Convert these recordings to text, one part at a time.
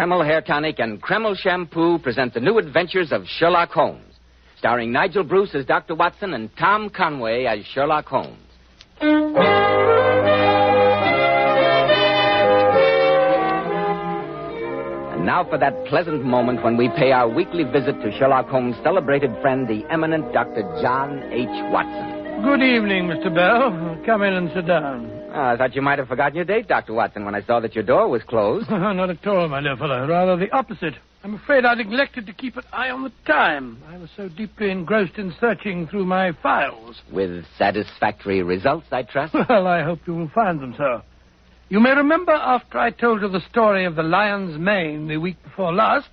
Kreml Hair Tonic and Kreml Shampoo present the new adventures of Sherlock Holmes, starring Nigel Bruce as Dr. Watson and Tom Conway as Sherlock Holmes. And now for that pleasant moment when we pay our weekly visit to Sherlock Holmes' celebrated friend, the eminent Dr. John H. Watson. Good evening, Mr. Bell. Come in and sit down. I thought you might have forgotten your date, Dr. Watson, when I saw that your door was closed. Not at all, my dear fellow. Rather the opposite. I'm afraid I neglected to keep an eye on the time. I was so deeply engrossed in searching through my files. With satisfactory results, I trust? Well, I hope you will find them, sir. You may remember after I told you the story of the lion's mane the week before last,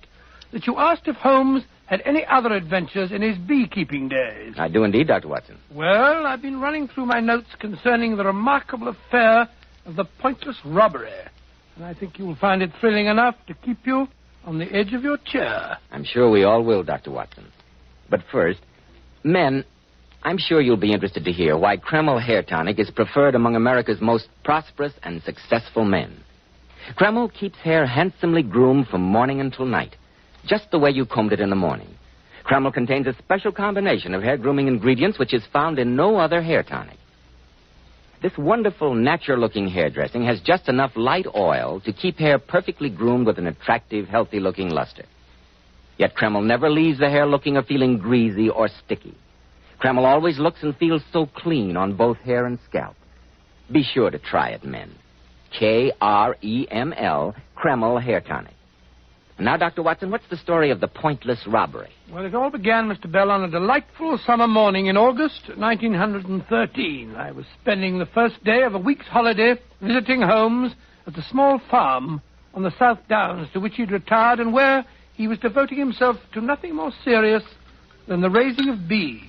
that you asked if Holmes had any other adventures in his beekeeping days. I do indeed, Dr. Watson. Well, I've been running through my notes concerning the remarkable affair of the pointless robbery. And I think you will find it thrilling enough to keep you on the edge of your chair. I'm sure we all will, Dr. Watson. But first, men, I'm sure you'll be interested to hear why Kreml Hair Tonic is preferred among America's most prosperous and successful men. Kreml keeps hair handsomely groomed from morning until night, just the way you combed it in the morning. Kreml contains a special combination of hair grooming ingredients which is found in no other hair tonic. This wonderful, natural-looking hairdressing has just enough light oil to keep hair perfectly groomed with an attractive, healthy-looking luster. Yet Kreml never leaves the hair looking or feeling greasy or sticky. Kreml always looks and feels so clean on both hair and scalp. Be sure to try it, men. Kreml, Kreml Hair Tonic. Now, Dr. Watson, what's the story of the pointless robbery? Well, it all began, Mr. Bell, on a delightful summer morning in August 1913. I was spending the first day of a week's holiday visiting Holmes at the small farm on the South Downs to which he'd retired and where he was devoting himself to nothing more serious than the raising of bees.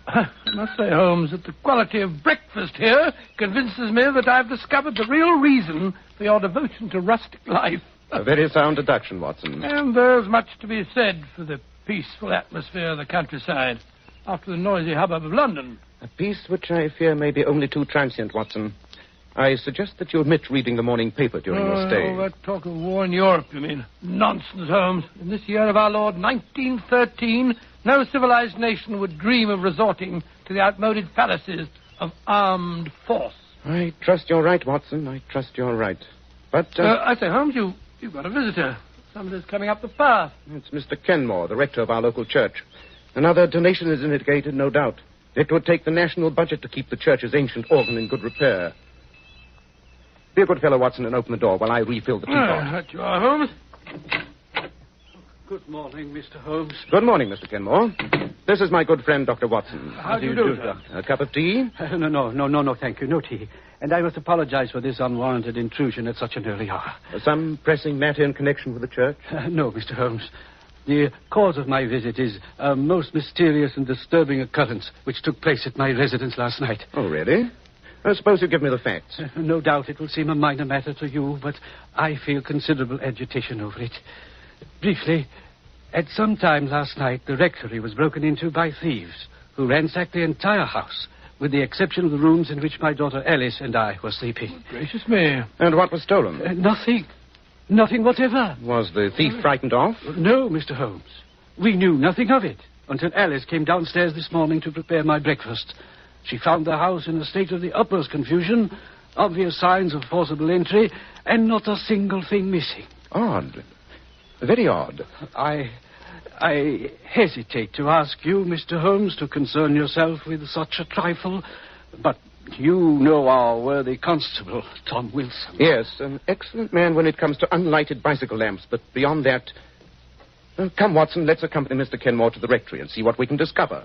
I must say, Holmes, that the quality of breakfast here convinces me that I've discovered the real reason for your devotion to rustic life. A very sound deduction, Watson. And there's much to be said for the peaceful atmosphere of the countryside after the noisy hubbub of London. A peace which I fear may be only too transient, Watson. I suggest that you omit reading the morning paper during your stay. Oh, that talk of war in Europe, you mean? Nonsense, Holmes. In this year of our Lord, 1913... no civilized nation would dream of resorting to the outmoded fallacies of armed force. I trust you're right, Watson. I trust you're right. But, I say, Holmes, you've got a visitor. Somebody's coming up the path. It's Mr. Kenmore, the rector of our local church. Another donation is indicated, no doubt. It would take the national budget to keep the church's ancient organ in good repair. Be a good fellow, Watson, and open the door while I refill the teapot. That you are, Holmes. Good morning, Mr. Holmes. Good morning, Mr. Kenmore. This is my good friend, Dr. Watson. How do you do, sir? A cup of tea? No, thank you. No tea. And I must apologize for this unwarranted intrusion at such an early hour. Some pressing matter in connection with the church? No, Mr. Holmes. The cause of my visit is a most mysterious and disturbing occurrence which took place at my residence last night. Oh, really? I suppose you give me the facts. No doubt it will seem a minor matter to you, but I feel considerable agitation over it. Briefly, at some time last night, the rectory was broken into by thieves who ransacked the entire house, with the exception of the rooms in which my daughter Alice and I were sleeping. Gracious me. And what was stolen? Nothing. Nothing whatever. Was the thief frightened off? No, Mr. Holmes. We knew nothing of it until Alice came downstairs this morning to prepare my breakfast. She found the house in a state of the utmost confusion, obvious signs of forcible entry, and not a single thing missing. Odd. Very odd. I hesitate to ask you, Mr. Holmes, to concern yourself with such a trifle, but you know our worthy constable, Tom Wilson. Yes, an excellent man when it comes to unlighted bicycle lamps, but beyond that... come, Watson, let's accompany Mr. Kenmore to the rectory and see what we can discover.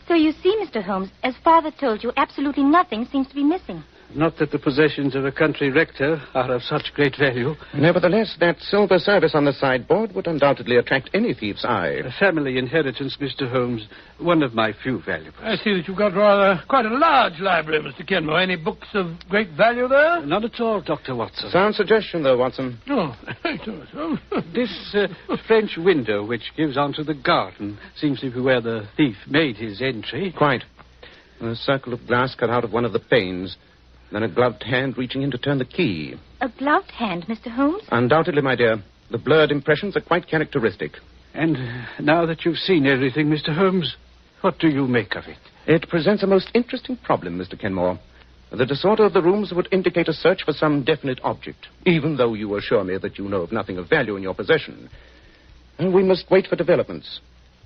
So you see, Mr. Holmes, as Father told you, absolutely nothing seems to be missing. Not that the possessions of a country rector are of such great value. Nevertheless, that silver service on the sideboard would undoubtedly attract any thief's eye. A family inheritance, Mr. Holmes. One of my few valuables. I see that you've got quite a large library, Mr. Kenmore. Any books of great value there? Not at all, Dr. Watson. Sound suggestion, though, Watson. Oh, This French window, which gives onto the garden, seems to be where the thief made his entry. Quite. A circle of glass cut out of one of the panes. Then a gloved hand reaching in to turn the key. A gloved hand, Mr. Holmes? Undoubtedly, my dear. The blurred impressions are quite characteristic. And now that you've seen everything, Mr. Holmes, what do you make of it? It presents a most interesting problem, Mr. Kenmore. The disorder of the rooms would indicate a search for some definite object, even though you assure me that you know of nothing of value in your possession. And we must wait for developments.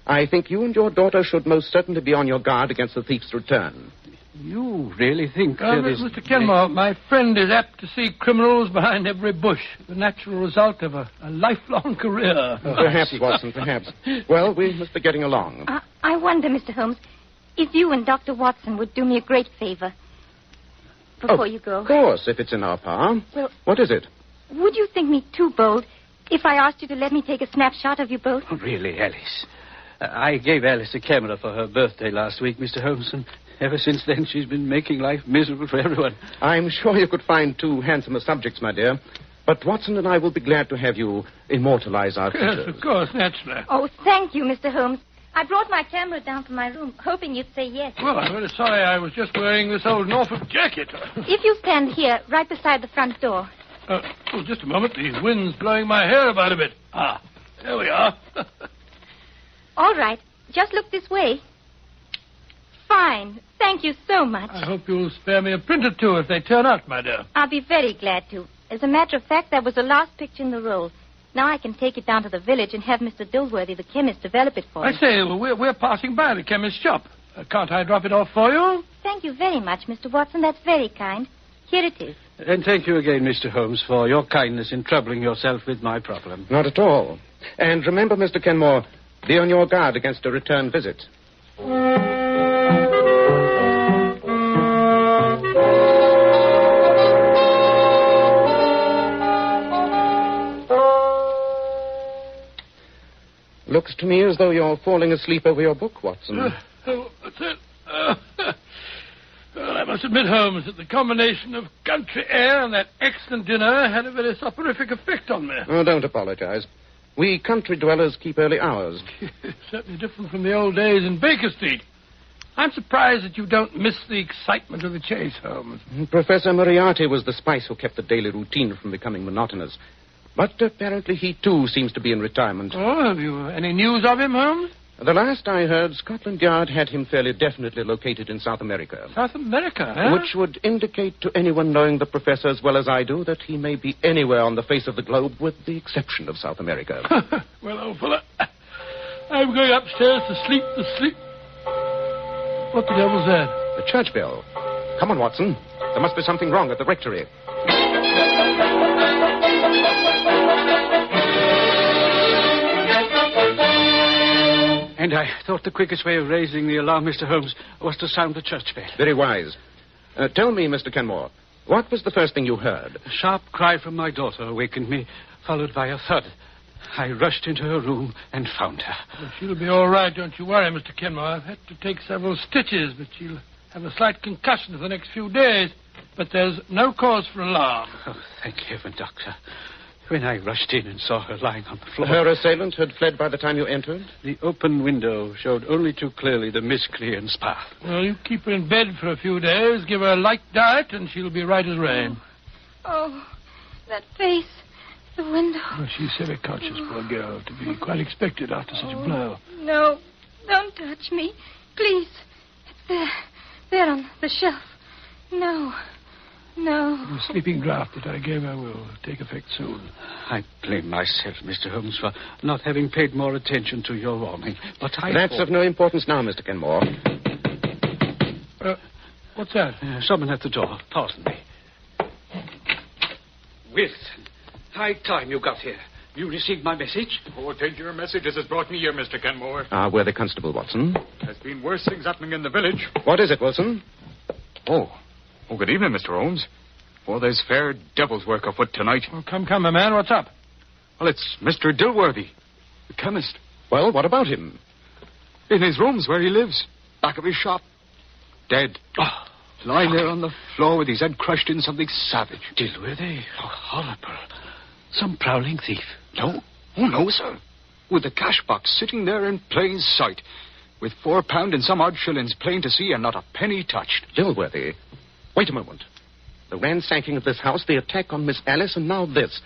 I think you and your daughter should most certainly be on your guard against the thief's return. You really think there is... Mr. Kenmore, my friend is apt to see criminals behind every bush, the natural result of a lifelong career. Perhaps, Watson, perhaps. Well, we must be getting along. I wonder, Mr. Holmes, if you and Dr. Watson would do me a great favor before you go. Of course, if it's in our power. Well, what is it? Would you think me too bold if I asked you to let me take a snapshot of you both? Oh, really, Alice? I gave Alice a camera for her birthday last week, Mr. Holmes, and ever since then she's been making life miserable for everyone. I'm sure you could find two handsomer subjects, my dear. But Watson and I will be glad to have you immortalize our pictures. Yes, of course, naturally. Oh, thank you, Mr. Holmes. I brought my camera down from my room, hoping you'd say yes. Well, I'm very sorry. I was just wearing this old Norfolk jacket. If you stand here, right beside the front door. Just a moment. The wind's blowing my hair about a bit. There we are. All right. Just look this way. Fine. Thank you so much. I hope you'll spare me a print or two if they turn out, my dear. I'll be very glad to. As a matter of fact, that was the last picture in the roll. Now I can take it down to the village and have Mr. Dilworthy, the chemist, develop it for me. I say, we're passing by the chemist's shop. Can't I drop it off for you? Thank you very much, Mr. Watson. That's very kind. Here it is. And thank you again, Mr. Holmes, for your kindness in troubling yourself with my problem. Not at all. And remember, Mr. Kenmore, be on your guard against a return visit. Looks to me as though you're falling asleep over your book, Watson. That's it. Well, I must admit, Holmes, that the combination of country air and that excellent dinner had a very soporific effect on me. Oh, don't apologize. We country dwellers keep early hours. Certainly different from the old days in Baker Street. I'm surprised that you don't miss the excitement of the chase, Holmes. Professor Moriarty was the spice who kept the daily routine from becoming monotonous. But apparently he, too, seems to be in retirement. Oh, have you any news of him, Holmes? The last I heard, Scotland Yard had him fairly definitely located in South America. South America, eh? Which would indicate to anyone knowing the professor as well as I do that he may be anywhere on the face of the globe with the exception of South America. Well, old fella, I'm going upstairs to sleep the sleep. What the devil's that? The church bell. Come on, Watson. There must be something wrong at the rectory. And I thought the quickest way of raising the alarm, Mr. Holmes, was to sound the church bell. Very wise. Tell me, Mr. Kenmore, what was the first thing you heard? A sharp cry from my daughter awakened me, followed by a thud. I rushed into her room and found her. Well, she'll be all right, don't you worry, Mr. Kenmore. I've had to take several stitches, but she'll have a slight concussion for the next few days. But there's no cause for alarm. Oh, thank heaven, Doctor. When I rushed in and saw her lying on the floor... Her assailant had fled by the time you entered? The open window showed only too clearly the miscreant's path. Well, you keep her in bed for a few days, give her a light diet, and she'll be right as rain. Oh, that face, the window. Well, she's semi-conscious, poor girl, to be quite expected after such a blow. No, don't touch me. Please. It's there on the shelf. No. The sleeping draught that I gave her will take effect soon. I blame myself, Mr. Holmes, for not having paid more attention to your warning. But That's of no importance now, Mr. Kenmore. What's that? Someone at the door. Pardon me. Wilson, high time you got here. You received my message? Oh, take your message as has brought me here, Mr. Kenmore. We're the constable, Watson. There's been worse things happening in the village. What is it, Wilson? Oh, Oh, good evening, Mr. Holmes. Oh, there's fair devil's work afoot tonight. Oh, come, my man. What's up? Well, it's Mr. Dilworthy, the chemist. Well, what about him? In his rooms where he lives. Back of his shop. Dead. Oh, lying there on the floor with his head crushed in something savage. Dilworthy? Oh, horrible. Some prowling thief. No. Oh, no, sir. With the cash box sitting there in plain sight. With £4 and some odd shillings plain to see and not a penny touched. Dilworthy. Wait a moment. The ransacking of this house, the attack on Miss Alice, and now this.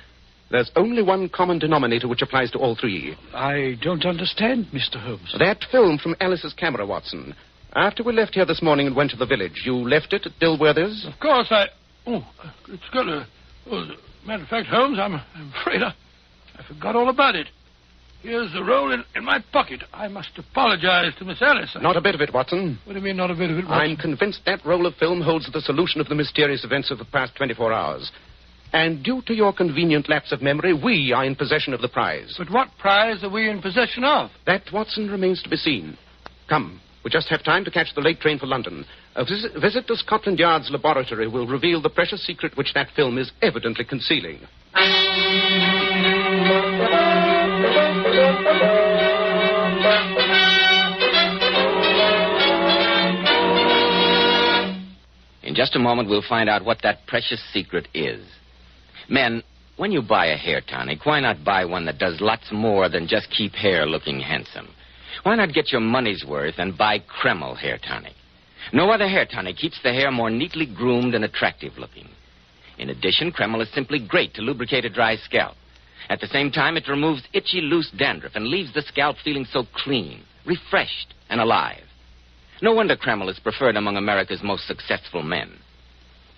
There's only one common denominator which applies to all three. I don't understand, Mr. Holmes. That film from Alice's camera, Watson. After we left here this morning and went to the village, you left it at Dilworthy's? Of course, it's got a... Oh, as a matter of fact, Holmes, I'm afraid I forgot all about it. Here's the roll in my pocket. I must apologize to Miss Alice. Not a bit of it, Watson. What do you mean, not a bit of it, Watson? I'm convinced that roll of film holds the solution of the mysterious events of the past 24 hours. And due to your convenient lapse of memory, we are in possession of the prize. But what prize are we in possession of? That, Watson, remains to be seen. Come, we just have time to catch the late train for London. A visit to Scotland Yard's laboratory will reveal the precious secret which that film is evidently concealing. In just a moment, we'll find out what that precious secret is. Men, when you buy a hair tonic, why not buy one that does lots more than just keep hair looking handsome? Why not get your money's worth and buy Kreml hair tonic? No other hair tonic keeps the hair more neatly groomed and attractive looking. In addition, Kreml is simply great to lubricate a dry scalp. At the same time, it removes itchy, loose dandruff and leaves the scalp feeling so clean, refreshed, and alive. No wonder Kreml is preferred among America's most successful men.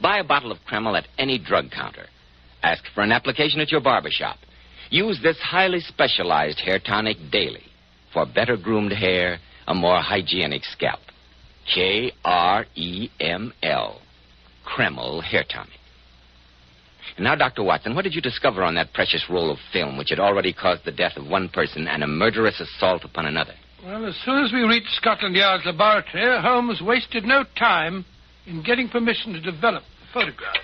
Buy a bottle of Kreml at any drug counter. Ask for an application at your barber shop. Use this highly specialized hair tonic daily for better groomed hair, a more hygienic scalp. Kreml. Kreml hair tonic. And now, Dr. Watson, what did you discover on that precious roll of film which had already caused the death of one person and a murderous assault upon another? Well, as soon as we reached Scotland Yard's laboratory, Holmes wasted no time in getting permission to develop the photographs.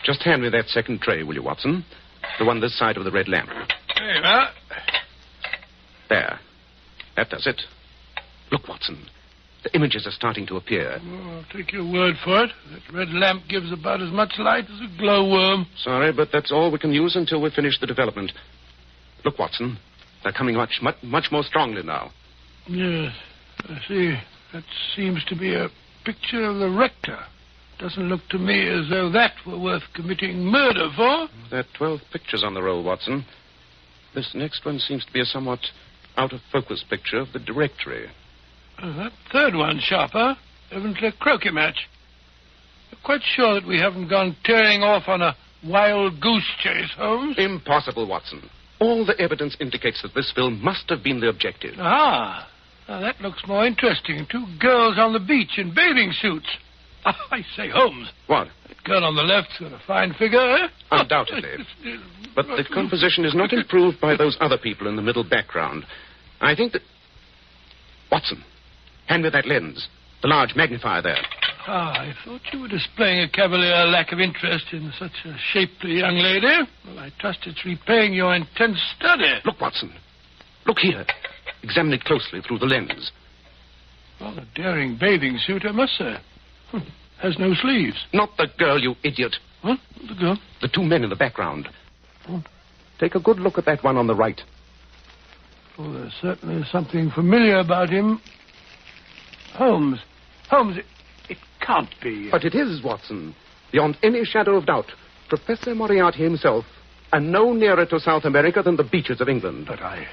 Just hand me that second tray, will you, Watson? The one this side of the red lamp. There you are. There. That does it. Look, Watson. The images are starting to appear. Oh, I'll take your word for it. That red lamp gives about as much light as a glowworm. Sorry, but that's all we can use until we finish the development. Look, Watson. They're coming much more strongly now. Yes, I see. That seems to be a picture of the rector. Doesn't look to me as though that were worth committing murder for. There are 12 pictures on the roll, Watson. This next one seems to be a somewhat out-of-focus picture of the directory. That third one, sharper. Evidently a croquet match. You're quite sure that we haven't gone tearing off on a wild goose chase, Holmes? Impossible, Watson. All the evidence indicates that this film must have been the objective. Ah, now that looks more interesting. Two girls on the beach in bathing suits. I say, Holmes. What? That girl on the left's got a fine figure, eh? Undoubtedly. But the composition is not improved by those other people in the middle background. I think that... Watson, hand me that lens. The large magnifier there. I thought you were displaying a cavalier lack of interest in such a shapely young lady. Well, I trust it's repaying your intense study. Look, Watson. Look here. Examine it closely through the lens. Well, a daring bathing suit, I must say. Has no sleeves. Not the girl, you idiot. Huh? The girl? The two men in the background. Take a good look at that one on the right. Oh, there's certainly something familiar about him. Holmes, it can't be. But it is, Watson. Beyond any shadow of doubt. Professor Moriarty himself, and no nearer to South America than the beaches of England. But I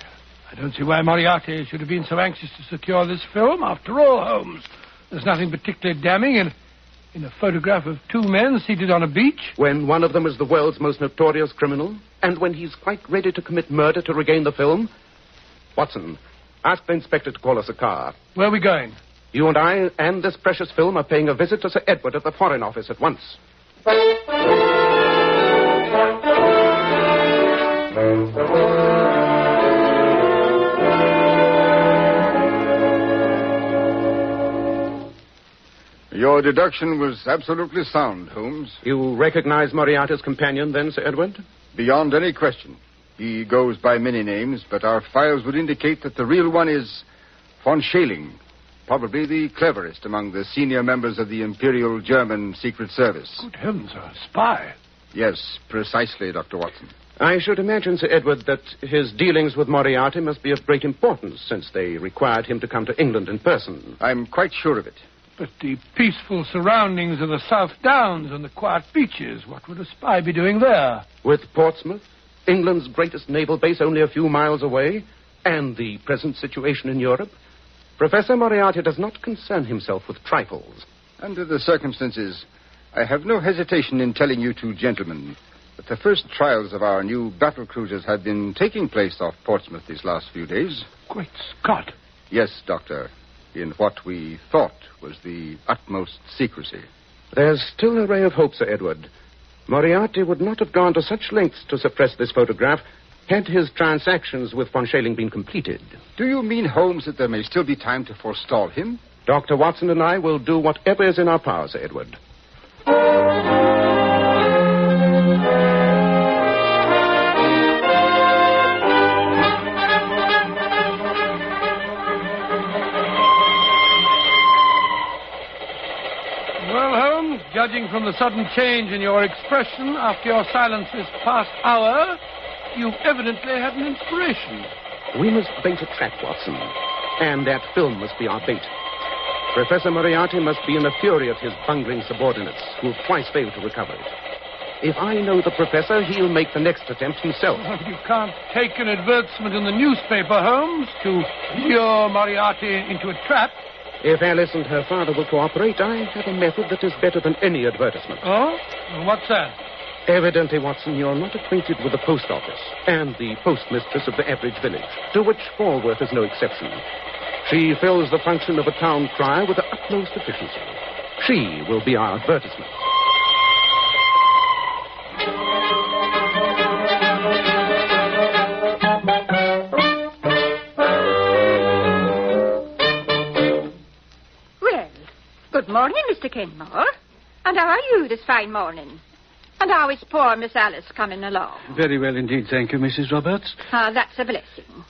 don't see why Moriarty should have been so anxious to secure this film. After all, Holmes, there's nothing particularly damning in a photograph of two men seated on a beach. When one of them is the world's most notorious criminal, and when he's quite ready to commit murder to regain the film. Watson, ask the inspector to call us a car. Where are we going? You and I and this precious film are paying a visit to Sir Edward at the Foreign Office at once. Your deduction was absolutely sound, Holmes. You recognize Moriarty's companion, then, Sir Edward? Beyond any question. He goes by many names, but our files would indicate that the real one is von Schäling, probably the cleverest among the senior members of the Imperial German Secret Service. Good heavens, a spy. Yes, precisely, Dr. Watson. I should imagine, Sir Edward, that his dealings with Moriarty must be of great importance, since they required him to come to England in person. I'm quite sure of it. But the peaceful surroundings of the South Downs and the quiet beaches, what would a spy be doing there? With Portsmouth, England's greatest naval base only a few miles away, and the present situation in Europe, Professor Moriarty does not concern himself with trifles. Under the circumstances, I have no hesitation in telling you two gentlemen that the first trials of our new battle cruisers have been taking place off Portsmouth these last few days. Great Scott. Yes, Doctor, in what we thought was the utmost secrecy. There's still a ray of hope, Sir Edward. Moriarty would not have gone to such lengths to suppress this photograph had his transactions with von Schäling been completed. Do you mean, Holmes, that there may still be time to forestall him? Dr. Watson and I will do whatever is in our power, Sir Edward. Judging from the sudden change in your expression after your silence this past hour, you've evidently had an inspiration. We must bait a trap, Watson. And that film must be our bait. Professor Moriarty must be in a fury at his bungling subordinates, who've twice failed to recover it. If I know the professor, he'll make the next attempt himself. Well, you can't take an advertisement in the newspaper, Holmes, to lure Moriarty into a trap. If Alice and her father will cooperate, I have a method that is better than any advertisement. Oh? What's that? Evidently, Watson, you're not acquainted with the post office and the postmistress of the average village, to which Falworth is no exception. She fills the function of a town crier with the utmost efficiency. She will be our advertisement. Good morning, Mr. Kenmore. And how are you this fine morning? And how is poor Miss Alice coming along? Very well indeed, thank you, Mrs. Roberts. Ah, that's a blessing.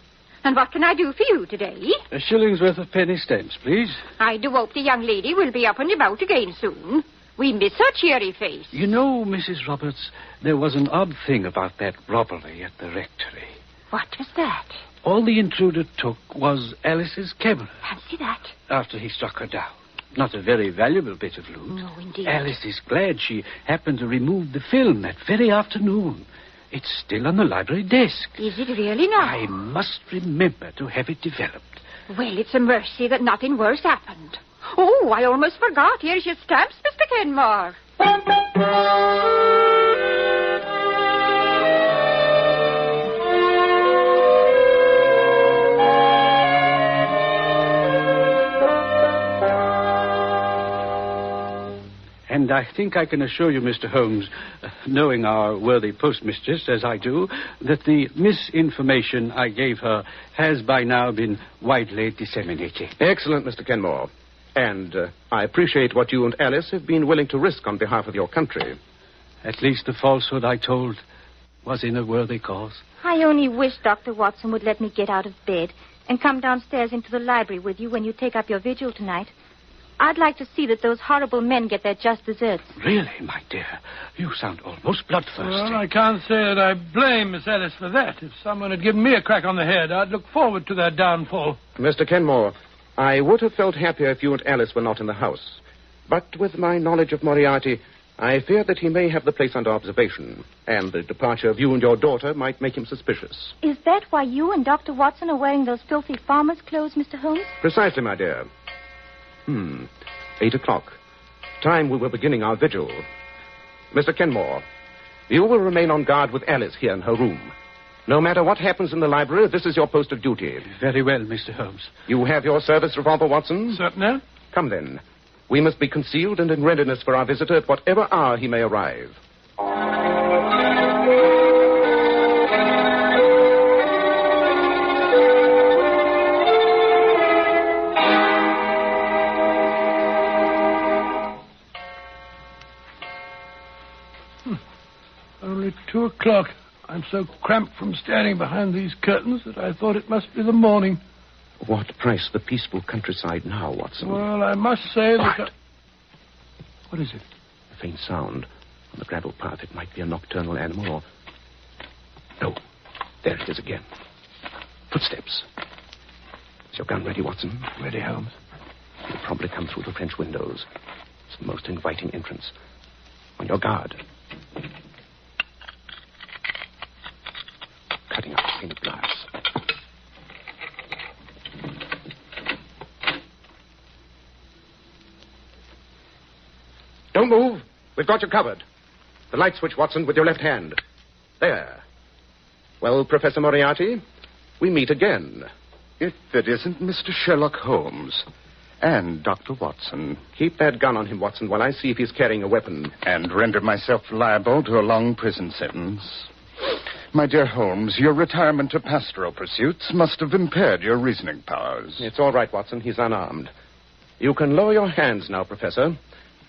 And what can I do for you today? A shilling's worth of penny stamps, please. I do hope the young lady will be up and about again soon. We miss her cheery face. You know, Mrs. Roberts, there was an odd thing about that robbery at the rectory. What was that? All the intruder took was Alice's camera. Fancy that. After he struck her down. Not a very valuable bit of loot. No, indeed. Alice is glad she happened to remove the film that very afternoon. It's still on the library desk. Is it really now? I must remember to have it developed. Well, it's a mercy that nothing worse happened. Oh, I almost forgot. Here's your stamps, Mr. Kenmore. And I think I can assure you, Mr. Holmes, knowing our worthy postmistress as I do, that the misinformation I gave her has by now been widely disseminated. Excellent, Mr. Kenmore. And I appreciate what you and Alice have been willing to risk on behalf of your country. At least the falsehood I told was in a worthy cause. I only wish Dr. Watson would let me get out of bed and come downstairs into the library with you when you take up your vigil tonight. I'd like to see that those horrible men get their just deserts. Really, my dear? You sound almost bloodthirsty. Well, I can't say that I blame Miss Alice for that. If someone had given me a crack on the head, I'd look forward to their downfall. Mr. Kenmore, I would have felt happier if you and Alice were not in the house. But with my knowledge of Moriarty, I fear that he may have the place under observation, and the departure of you and your daughter might make him suspicious. Is that why you and Dr. Watson are wearing those filthy farmer's clothes, Mr. Holmes? Precisely, my dear. 8 o'clock. Time we were beginning our vigil. Mr. Kenmore, you will remain on guard with Alice here in her room. No matter what happens in the library, this is your post of duty. Very well, Mr. Holmes. You have your service revolver, Watson? Certainly. Come then. We must be concealed and in readiness for our visitor at whatever hour he may arrive. o'clock. I'm so cramped from standing behind these curtains that I thought it must be the morning. What price the peaceful countryside now, Watson? Well, I must say that... What is it? A faint sound on the gravel path. It might be a nocturnal animal or... No. There it is again. Footsteps. Is your gun ready, Watson? Ready, Holmes. He'll probably come through the French windows. It's the most inviting entrance. On your guard. Cutting up the pane of glass. Don't move. We've got you covered. The light switch, Watson, with your left hand. There. Well, Professor Moriarty, we meet again. If it isn't Mr. Sherlock Holmes and Dr. Watson. Keep that gun on him, Watson, while I see if he's carrying a weapon. And render myself liable to a long prison sentence. My dear Holmes, your retirement to pastoral pursuits must have impaired your reasoning powers. It's all right, Watson. He's unarmed. You can lower your hands now, Professor.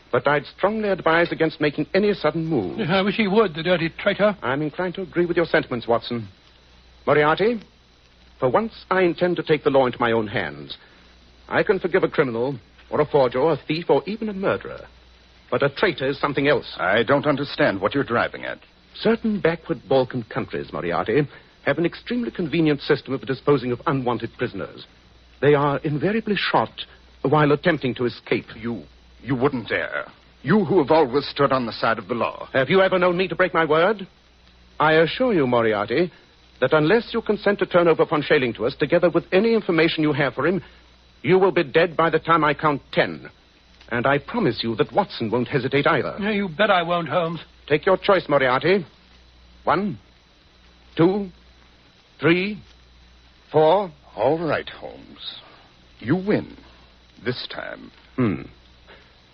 But I'd strongly advise against making any sudden move. I wish he would, the dirty traitor. I'm inclined to agree with your sentiments, Watson. Moriarty, for once I intend to take the law into my own hands. I can forgive a criminal, or a forger, or a thief, or even a murderer. But a traitor is something else. I don't understand what you're driving at. Certain backward Balkan countries, Moriarty, have an extremely convenient system of disposing of unwanted prisoners. They are invariably shot while attempting to escape. You wouldn't dare. You who have always stood on the side of the law. Have you ever known me to break my word? I assure you, Moriarty, that unless you consent to turn over von Schailing to us, together with any information you have for him, you will be dead by the time I count 10. And I promise you that Watson won't hesitate either. Yeah, you bet I won't, Holmes. Take your choice, Moriarty. 1, 2, 3, 4. All right, Holmes. You win. This time.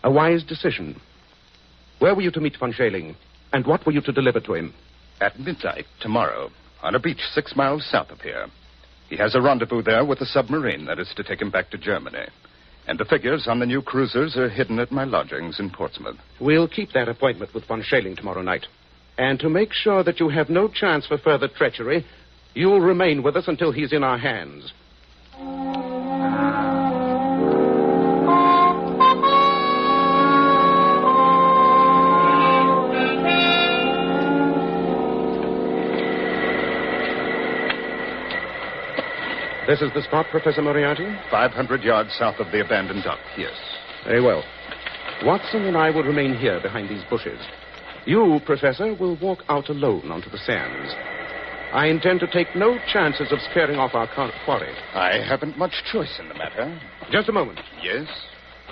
A wise decision. Where were you to meet von Schailing? And what were you to deliver to him? At midnight tomorrow, on a beach 6 miles south of here. He has a rendezvous there with a submarine that is to take him back to Germany. And the figures on the new cruisers are hidden at my lodgings in Portsmouth. We'll keep that appointment with von Schailing tomorrow night. And to make sure that you have no chance for further treachery, you'll remain with us until he's in our hands. This is the spot, Professor Moriarty? 500 yards south of the abandoned dock, yes. Very well. Watson and I will remain here behind these bushes. You, Professor, will walk out alone onto the sands. I intend to take no chances of scaring off our quarry. I haven't much choice in the matter. Just a moment. Yes?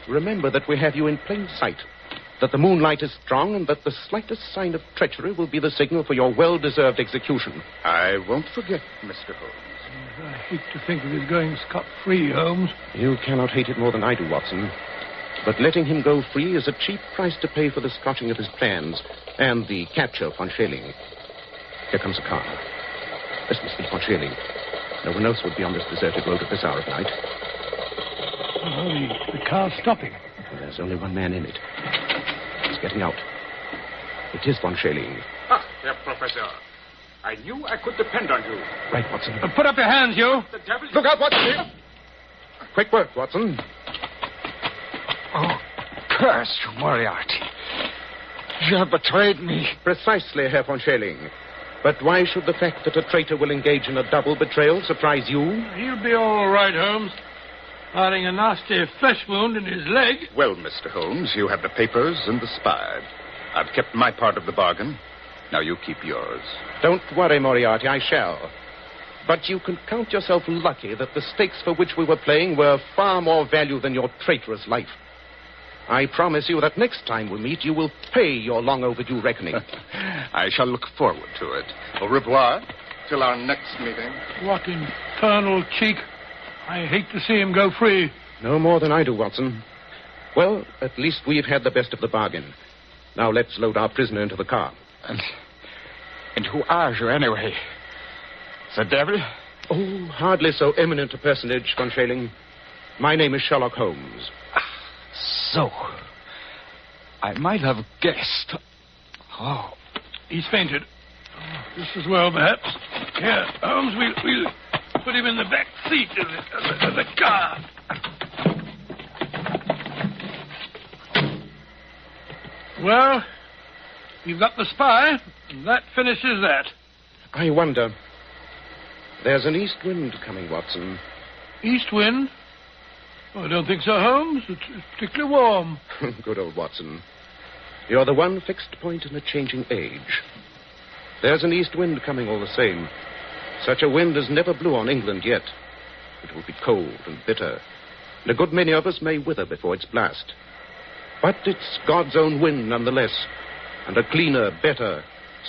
Remember that we have you in plain sight, that the moonlight is strong, and that the slightest sign of treachery will be the signal for your well-deserved execution. I won't forget, Mr. Holmes. I hate to think of his going scot-free, Holmes. You cannot hate it more than I do, Watson. But letting him go free is a cheap price to pay for the scotching of his plans and the capture of von Schailing. Here comes a car. This must be von Schailing. No one else would be on this deserted road at this hour of night. Oh, the car's stopping. There's only one man in it. He's getting out. It is von Schailing. Ah, Herr Professor. I knew I could depend on you. Right, Watson. Put up your hands, you. The devil... Look out, Watson! Quick work, Watson. Oh, curse you, Moriarty. You have betrayed me. Precisely, Herr von Schailing. But why should the fact that a traitor will engage in a double betrayal surprise you? He'll be all right, Holmes. Hiding a nasty flesh wound in his leg. Well, Mr. Holmes, you have the papers and the spy. I've kept my part of the bargain. Now you keep yours. Don't worry, Moriarty, I shall. But you can count yourself lucky that the stakes for which we were playing were far more value than your traitorous life. I promise you that next time we meet, you will pay your long-overdue reckoning. I shall look forward to it. Au revoir. Till our next meeting. What infernal cheek. I hate to see him go free. No more than I do, Watson. Well, at least we've had the best of the bargain. Now let's load our prisoner into the car. And who are you, anyway? The devil? Oh, hardly so eminent a personage, von Schailing. My name is Sherlock Holmes. So, I might have guessed. Oh. He's fainted. Just as well, perhaps. Here, Holmes, we'll put him in the back seat of the car. Well, we've got the spy, and that finishes that. I wonder. There's an east wind coming, Watson. East wind? Oh, I don't think so, Holmes. It's particularly warm. Good old Watson. You're the one fixed point in a changing age. There's an east wind coming all the same. Such a wind as never blew on England yet. It will be cold and bitter, and a good many of us may wither before its blast. But it's God's own wind nonetheless, and a cleaner, better,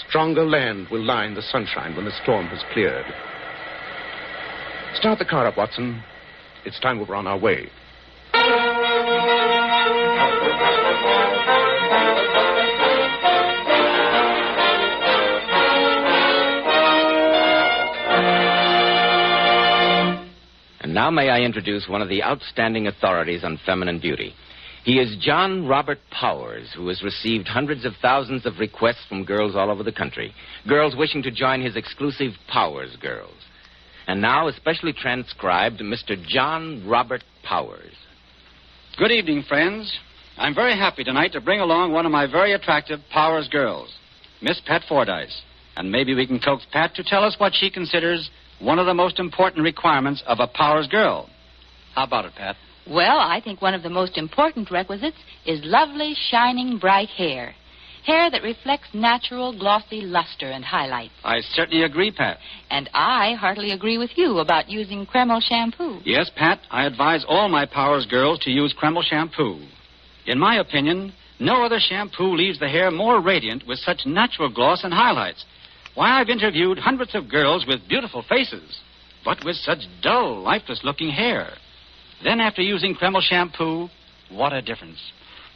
stronger land will lie in the sunshine when the storm has cleared. Start the car up, Watson. It's time we were on our way. And now may I introduce one of the outstanding authorities on feminine beauty. He is John Robert Powers, who has received hundreds of thousands of requests from girls all over the country. Girls wishing to join his exclusive Powers Girls. And now, especially transcribed, Mr. John Robert Powers. Good evening, friends. I'm very happy tonight to bring along one of my very attractive Powers girls, Miss Pat Fordyce. And maybe we can coax Pat to tell us what she considers one of the most important requirements of a Powers girl. How about it, Pat? Well, I think one of the most important requisites is lovely, shining, bright hair. Hair that reflects natural, glossy luster and highlights. I certainly agree, Pat. And I heartily agree with you about using Kreml shampoo. Yes, Pat, I advise all my Powers girls to use Kreml shampoo. In my opinion, no other shampoo leaves the hair more radiant with such natural gloss and highlights. Why, I've interviewed hundreds of girls with beautiful faces, but with such dull, lifeless-looking hair. Then after using Kreml shampoo, what a difference.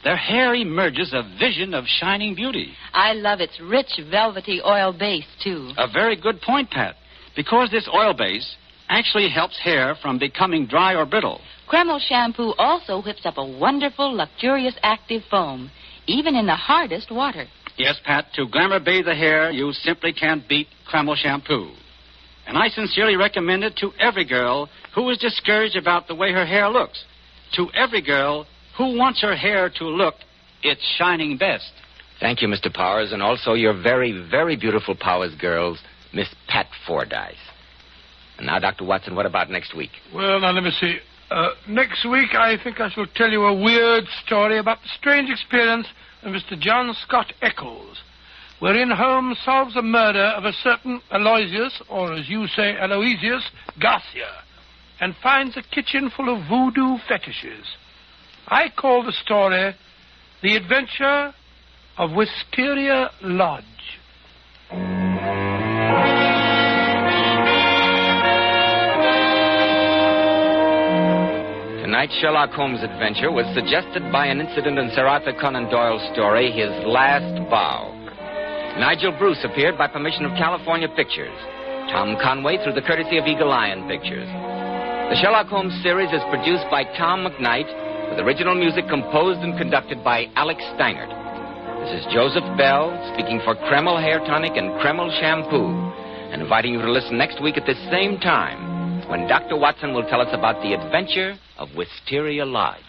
Their hair emerges a vision of shining beauty. I love its rich, velvety oil base, too. A very good point, Pat, because this oil base actually helps hair from becoming dry or brittle. Kreml shampoo also whips up a wonderful, luxurious, active foam, even in the hardest water. Yes, Pat, to glamour bathe the hair, you simply can't beat Kreml shampoo. And I sincerely recommend it to every girl who is discouraged about the way her hair looks. To every girl who wants her hair to look its shining best. Thank you, Mr. Powers, and also your very, very beautiful Powers girls, Miss Pat Fordyce. And now, Dr. Watson, what about next week? Well, now, let me see. Next week, I think I shall tell you a weird story about the strange experience of Mr. John Scott Eccles, wherein Holmes solves the murder of a certain Aloysius, or as you say, Aloysius, Garcia, and finds a kitchen full of voodoo fetishes. I call the story The Adventure of Wisteria Lodge. Tonight's Sherlock Holmes adventure was suggested by an incident in Sir Arthur Conan Doyle's story, His Last Bow. Nigel Bruce appeared by permission of California Pictures. Tom Conway through the courtesy of Eagle Lion Pictures. The Sherlock Holmes series is produced by Tom McKnight, with original music composed and conducted by Alex Steinert. This is Joseph Bell, speaking for Kreml Hair Tonic and Kreml Shampoo, and inviting you to listen next week at this same time, when Dr. Watson will tell us about the adventure of Wisteria Lodge.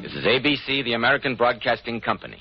This is ABC, the American Broadcasting Company.